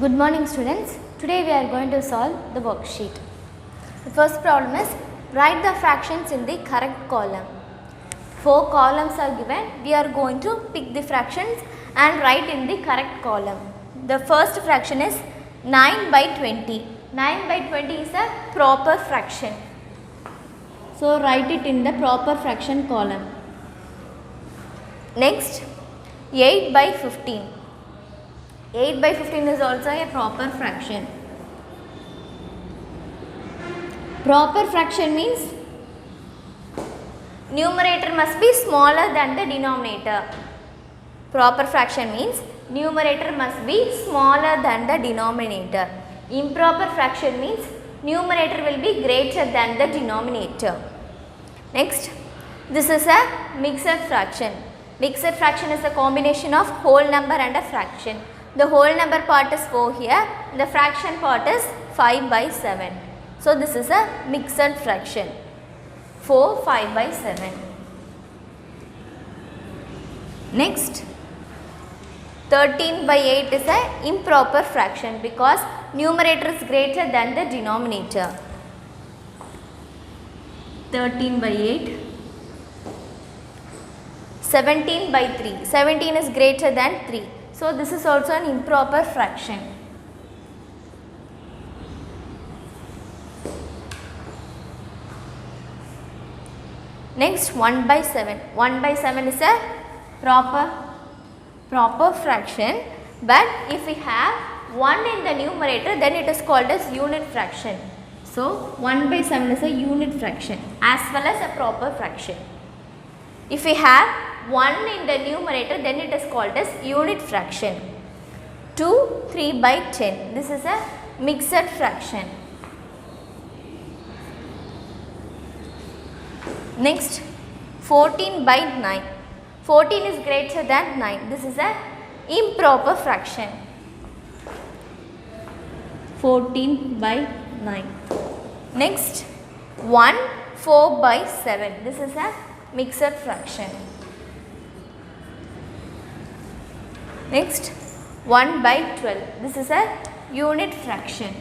Good morning students. Today we are going to solve the worksheet. The first problem is write the fractions in the correct column. 4 columns are given. We are going to pick the fractions and write in the correct column. The first fraction is 9 by 20. 9 by 20 is a proper fraction. So write it in the proper fraction column. Next 8 by 15. 8 by 15 is also a proper fraction. Proper fraction means numerator must be smaller than the denominator. Proper fraction means numerator must be smaller than the denominator. Improper fraction means numerator will be greater than the denominator. Next, this is a mixed fraction. Mixed fraction is a combination of whole number and a fraction. The whole number part is 4 here, the fraction part is 5 by 7. So this is a mixed fraction, 4, 5 by 7. Next, 13 by 8 is an improper fraction because numerator is greater than the denominator. 13 by 8. 17 by 3. 17 is greater than 3. So this is also an improper fraction. Next 1 by 7. 1 by 7 is a proper fraction, but if we have 1 in the numerator, then it is called as unit fraction. So 1 by 7 is a unit fraction as well as a proper fraction. If we have 1 in the numerator, then it is called as unit fraction. 2, 3 by 10. This is a mixed fraction. Next, 14 by 9. 14 is greater than 9. This is a improper fraction. 14 by 9. Next, 1, 4 by 7. This is a mixed fraction. Next, 1 by 12. This is a unit fraction.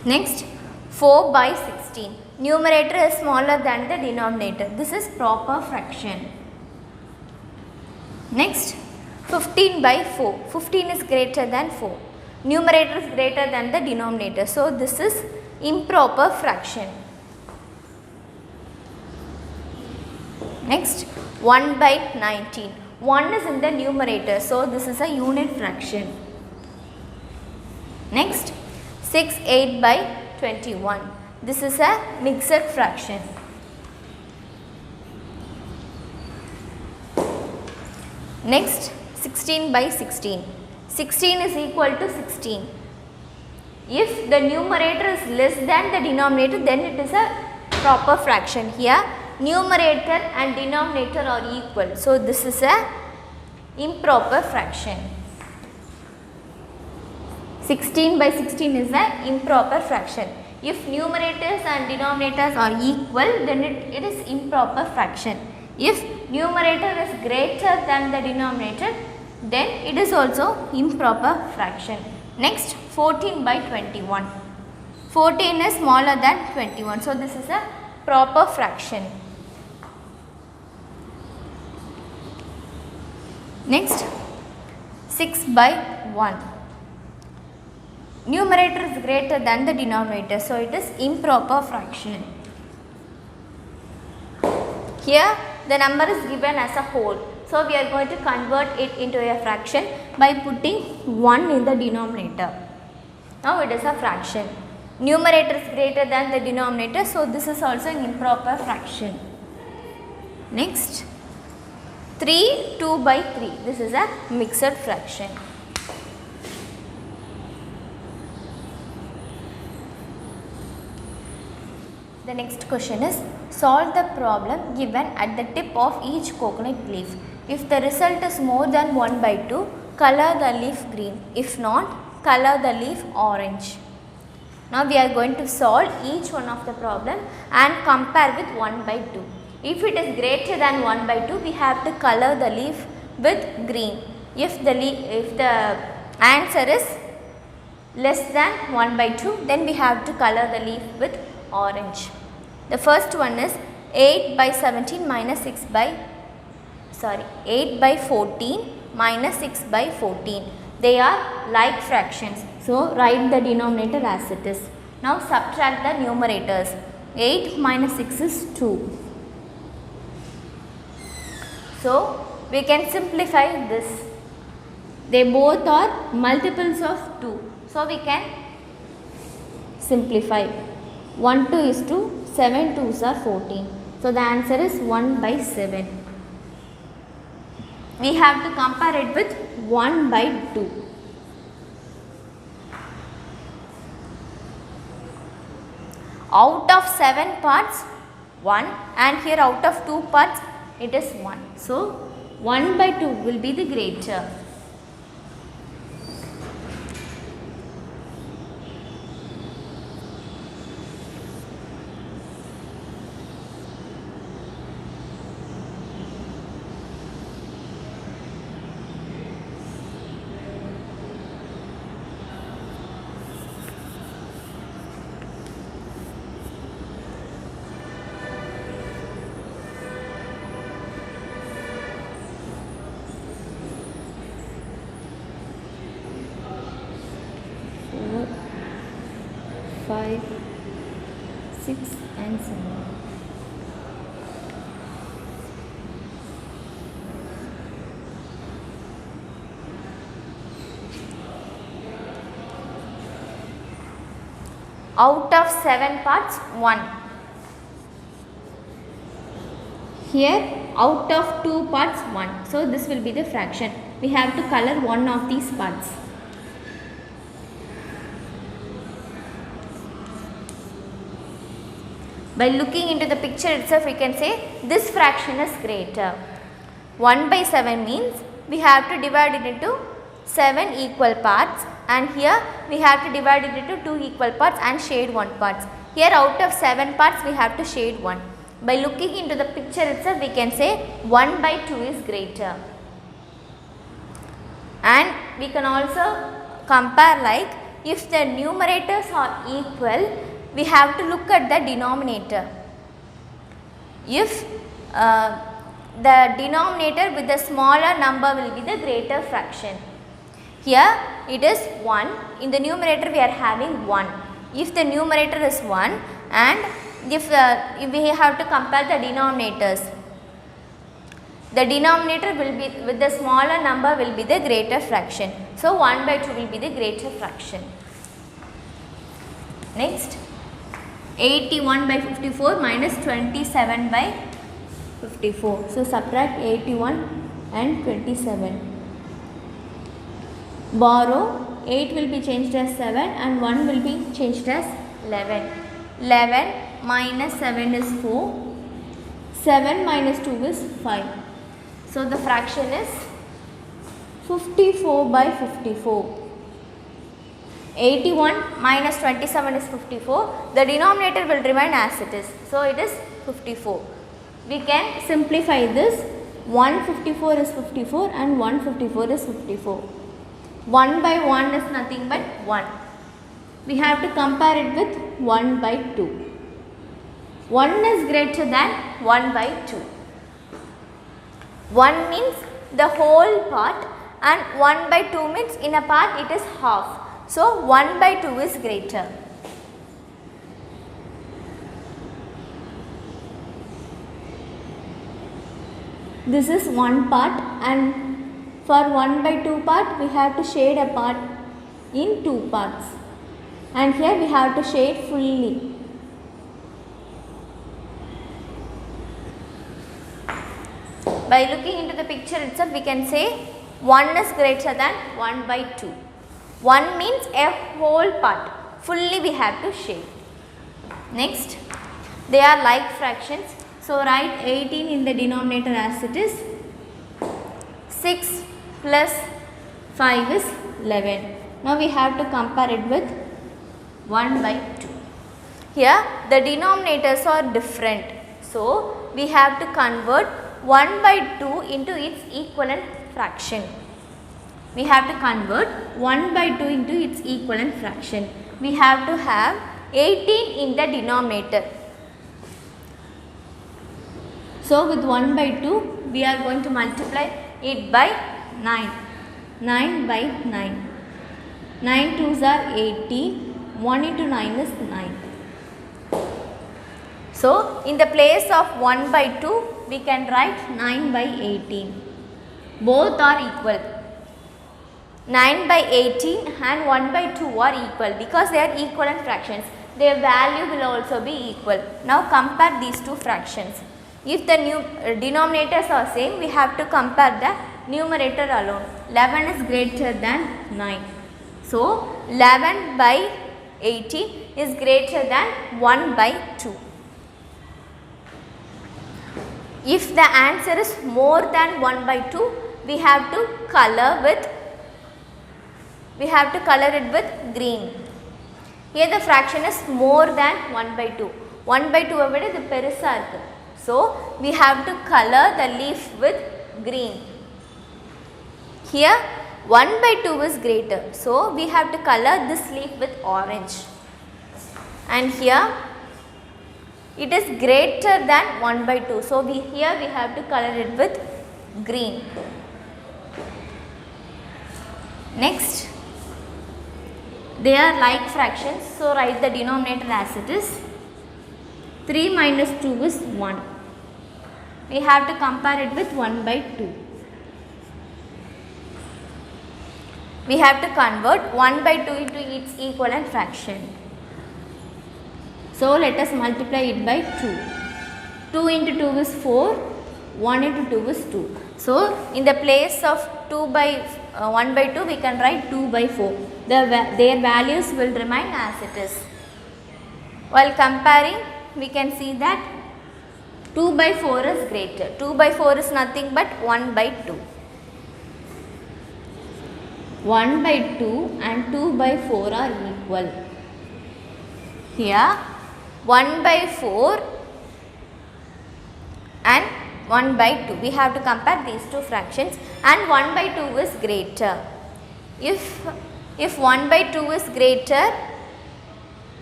Next, 4 by 16. Numerator is smaller than the denominator. This is proper fraction. Next, 15 by 4. 15 is greater than 4. Numerator is greater than the denominator. So this is improper fraction. Next, 1 by 19. 1 is in the numerator, so this is a unit fraction. Next, 6, 8 by 21. This is a mixed fraction. Next, 16 by 16. 16 is equal to 16. If the numerator is less than the denominator, then it is a proper fraction. Here, numerator and denominator are equal. So this is a improper fraction. 16 by 16 is a improper fraction. If numerators and denominators are equal, then it is improper fraction. If numerator is greater than the denominator, then it is also improper fraction. Next, 14 by 21. 14 is smaller than 21. So this is a proper fraction. Next, 6 by 1. Numerator is greater than the denominator, so it is improper fraction. Here the number is given as a whole, so we are going to convert it into a fraction by putting 1 in the denominator. Now it is a fraction. Numerator is greater than the denominator, so this is also an improper fraction. Next, 3, 2 by 3. This is a mixed fraction. The next question is, solve the problem given at the tip of each coconut leaf. If the result is more than 1 by 2, color the leaf green. If not, color the leaf orange. Now we are going to solve each one of the problem and compare with 1 by 2. If it is greater than 1 by 2, we have to color the leaf with green. If the Answer is less than 1 by 2. Then we have to color the leaf with orange. The first one is 8 by 17 minus 8 by 14 minus 6 by 14. They are like fractions. So write the denominator as it is. Now subtract the numerators. 8 minus 6 is 2. So we can simplify this. They both are multiples of 2. So we can simplify. 1 2 is 2, 7 2s are 14. So the answer is 1 by 7. We have to compare it with 1 by 2. Out of 7 parts 1, and here out of 2 parts it is 1. So 1 by 2 will be the greater. Five, 6 and 7. Out of 7 parts 1. Here out of 2 parts 1. So this will be the fraction. We have to color one of these parts. By looking into the picture itself, we can say this fraction is greater. 1 by 7 means we have to divide it into 7 equal parts, and here we have to divide it into 2 equal parts and shade 1 parts. Here out of 7 parts we have to shade 1. By looking into the picture itself, we can say 1 by 2 is greater. And we can also compare, like if the numerators are equal, we have to look at the denominator. If the denominator with the smaller number will be the greater fraction. Here it is 1. In the numerator we are having 1. If the numerator is 1, and if we have to compare the denominators, the denominator will be with the smaller number will be the greater fraction. So 1 by 2 will be the greater fraction. Next, 81 by 54 minus 27 by 54. So subtract 81 and 27. Borrow, 8 will be changed as 7 and 1 will be changed as 11. 11 minus 7 is 4. 7 minus 2 is 5. So the fraction is 54 by 54. 81 minus 27 is 54. The denominator will remain as it is. So it is 54. We can simplify this. 154 is 54 and 154 is 54. 1 by 1 is nothing but 1. We have to compare it with 1 by 2. 1 is greater than 1 by 2. 1 means the whole part and 1 by 2 means in a part it is half. So 1 by 2 is greater. This is one part, and for 1 by 2 part we have to shade a part in 2 parts, and here we have to shade fully. By looking into the picture itself, we can say 1 is greater than 1 by 2. 1 means a whole part, fully we have to shade. Next, they are like fractions. So write 18 in the denominator as it is. 6 plus 5 is 11. Now we have to compare it with 1 by 2. Here the denominators are different. So we have to convert 1 by 2 into its equivalent fraction. we have to convert 1 by 2 into its equivalent fraction. We have to have 18 in the denominator. So with 1 by 2, we are going to multiply it by 9. 9 by 9. 9 2s are 18. 1 into 9 is 9. So in the place of 1 by 2, we can write 9 by 18. Both are equal. 9 by 18 and 1 by 2 are equal because they are equivalent fractions. Their value will also be equal. Now compare these two fractions. If the denominators are same, we have to compare the numerator alone. 11 is greater than 9. So 11 by 18 is greater than 1 by 2. If the answer is more than 1 by 2, we have to color it with green. Here the fraction is more than 1 by 2. 1 by 2 avide idu perusa irukku. So we have to color the leaf with green. Here 1 by 2 is greater. So we have to color this leaf with orange. And here it is greater than 1 by 2. So here we have to color it with green. Next, they are like fractions. So write the denominator as it is. 3 minus 2 is 1. We have to compare it with 1 by 2. We have to convert 1 by 2 into its equivalent fraction. So let us multiply it by 2. 2 into 2 is 4. 1 into 2 is 2. So in the place of 1 by 2, we can write 2 by 4. Their values will remain as it is. While comparing, we can see that 2 by 4 is greater. 2 by 4 is nothing but 1 by 2. 1 by 2 and 2 by 4 are equal. Here 1 by 4 and 1 by 2. We have to compare these two fractions, and 1 by 2 is greater. If 1 by 2 is greater,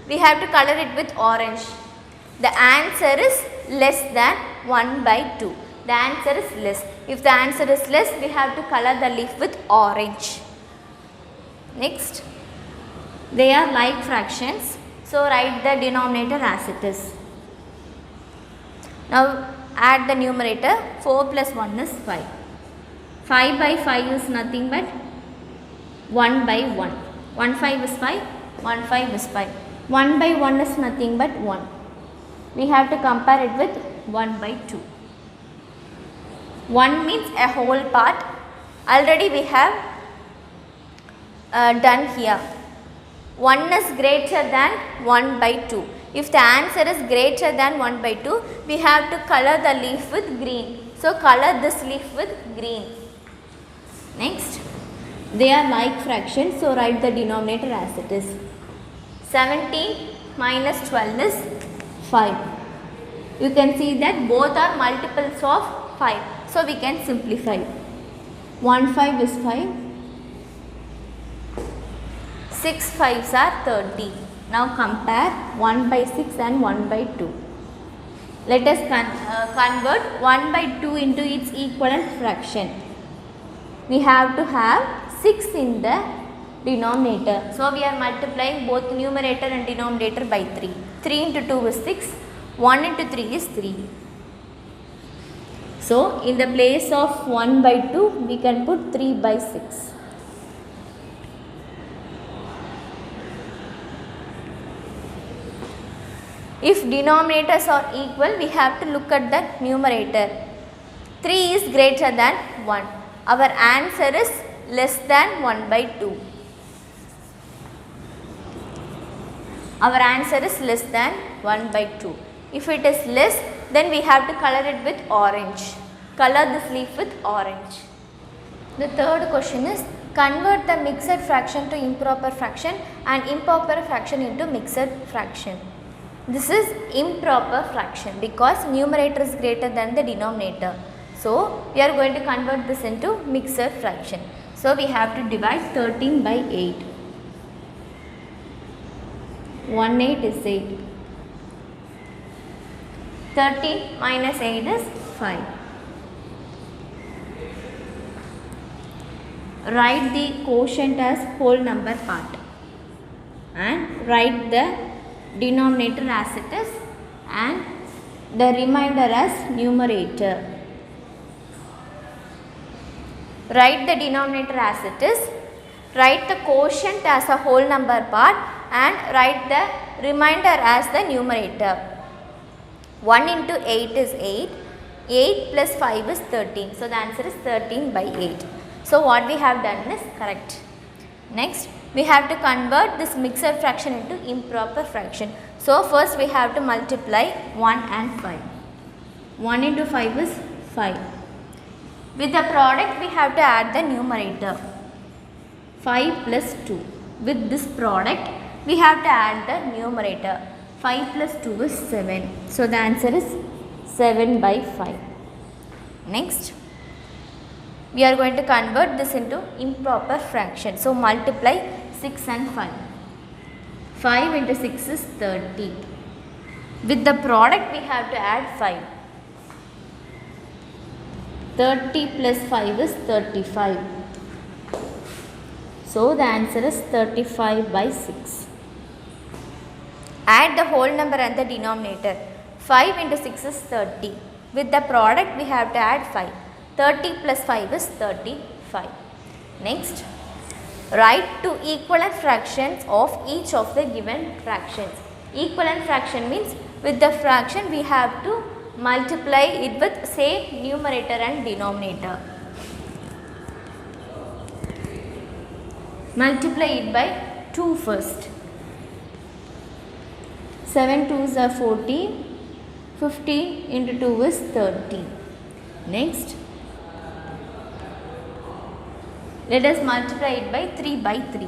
we have to color it with orange. The answer is less than 1 by 2. The answer is less. If the answer is less, we have to color the leaf with orange. Next, they are like fractions. So write the denominator as it is. Now add the numerator. 4 plus 1 is 5. 5 by 5 is nothing but 1 by 1. 1 5 is 5. 1 5 is 5. 1 by 1 is nothing but 1. We have to compare it with 1 by 2. 1 means a whole part. Already we have done here. 1 is greater than 1 by 2. If the answer is greater than 1 by 2, we have to color the leaf with green. So color this leaf with green. Next, they are like fractions. So write the denominator as it is. 17 minus 12 is 5. You can see that both are multiples of 5. So we can simplify. 1 5 is 5. 6 5s are 30. Now compare 1 by 6 and 1 by 2. Let us convert 1 by 2 into its equivalent fraction. We have to have 6 in the denominator. So we are multiplying both numerator and denominator by 3. 3 into 2 is 6. 1 into 3 is 3. So in the place of 1 by 2, we can put 3 by 6. If denominators are equal, we have to look at the numerator. 3 is greater than 1. Our answer is less than 1 by 2. Our answer is less than 1 by 2. If it is less, then we have to color it with orange. Color this leaf with orange. The third question is, convert the mixed fraction to improper fraction and improper fraction into mixed fraction. This is improper fraction because numerator is greater than the denominator. So we are going to convert this into mixed fraction. So we have to divide 13 by 8. 1 8 is 8. 13 minus 8 is 5. Write the quotient as whole number part and write the denominator as it is and the remainder as numerator. Write the denominator as it is, write the quotient as a whole number part and write the remainder as the numerator. 1 into 8 is 8, 8 plus 5 is 13. So, the answer is 13 by 8. So, what we have done is correct. Next, we have to convert this mixed fraction into improper fraction. So, first we have to multiply 1 and 5. 1 into 5 is 5. With the product, we have to add the numerator. 5 plus 2. With this product, we have to add the numerator. 5 plus 2 is 7. So, the answer is 7 by 5. Next, we are going to convert this into improper fraction. So, multiply 6 and 5. 5 into 6 is 30. With the product, we have to add 5. 30 plus 5 is 35. So, the answer is 35 by 6. Add the whole number and the denominator. 5 into 6 is 30. With the product, we have to add 5. 30 plus 5 is 35. Next, write two equivalent fractions of each of the given fractions. Equivalent fraction means with the fraction we have to multiply it with same numerator and denominator. Multiply it by 2 first. 7 2s are 40. 50 into 2 is 30. Next, let us multiply it by 3 by 3.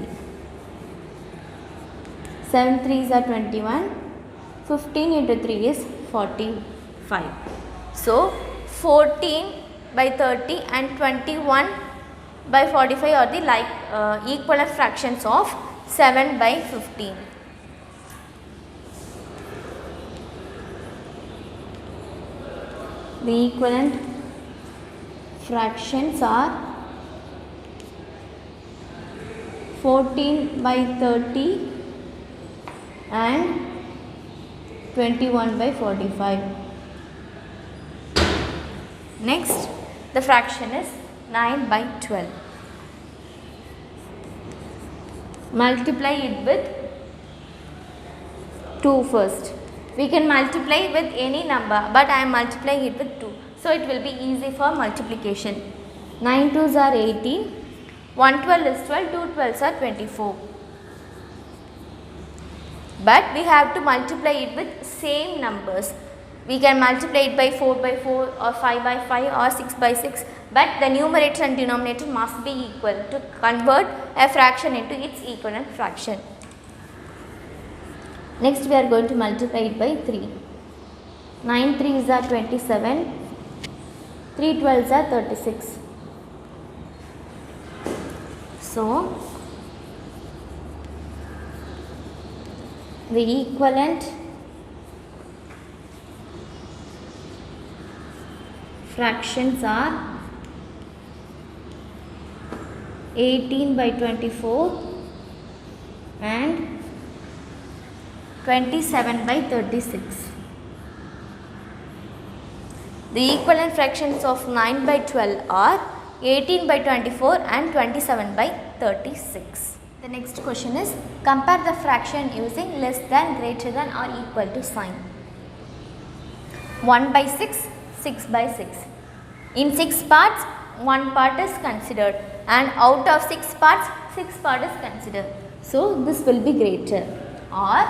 7 3s are 21. 15 into 3 is 45. So, 14 by 30 and 21 by 45 are the equivalent fractions of 7 by 15. The equivalent fractions are 14 by 30 and 21 by 45. Next, the fraction is 9 by 12. Multiply it with 2 first. We can multiply with any number, but I am multiplying it with 2. So, it will be easy for multiplication. 9 2s are 18. 1 12 is 12. 2 12s are 24. But we have to multiply it with same numbers. We can multiply it by 4 by 4 or 5 by 5 or 6 by 6. But the numerator and denominator must be equal to convert a fraction into its equivalent fraction. Next, we are going to multiply it by 3. 9 3s are 27. 3 12s are 36. So, the equivalent fractions are 18 by 24 and 27 by 36. The equivalent fractions of 9 by 12 are 18 by 24 and 27 by 36. The next question is, compare the fraction using less than, greater than or equal to sign. 1 by 6, 6 by 6. In 6 parts, 1 part is considered and out of 6 parts, 6 part is considered. So, this will be greater. Or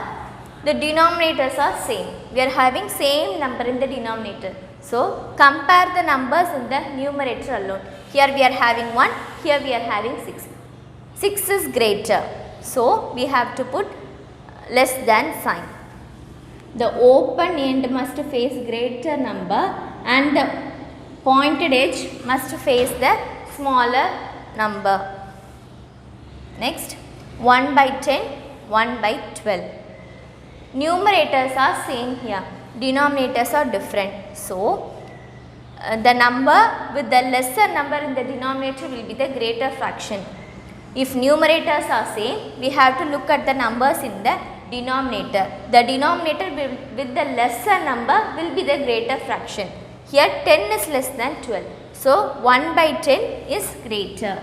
the denominators are same. We are having same number in the denominator. So, compare the numbers in the numerator alone. Here we are having 1, here we are having 6. 6 is greater. So, we have to put less than sign. The open end must face greater number and the pointed edge must face the smaller number. Next, 1 by 10, 1 by 12. Numerators are same here, denominators are different. So, the number with the lesser number in the denominator will be the greater fraction. If numerators are same, we have to look at the numbers in the denominator. The denominator with the lesser number will be the greater fraction. Here 10 is less than 12. So, 1 by 10 is greater.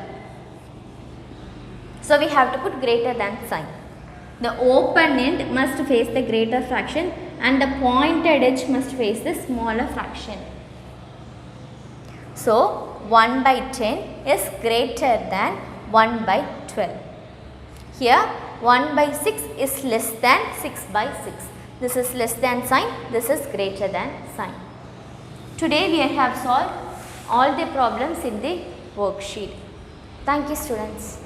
So, we have to put greater than sign. The open end must face the greater fraction and the pointed edge must face the smaller fraction. So, 1 by 10 is greater than 1 by 12. Here 1 by 6 is less than 6 by 6. This is less than sign, this is greater than sign. Today we have solved all the problems in the worksheet. Thank you, students.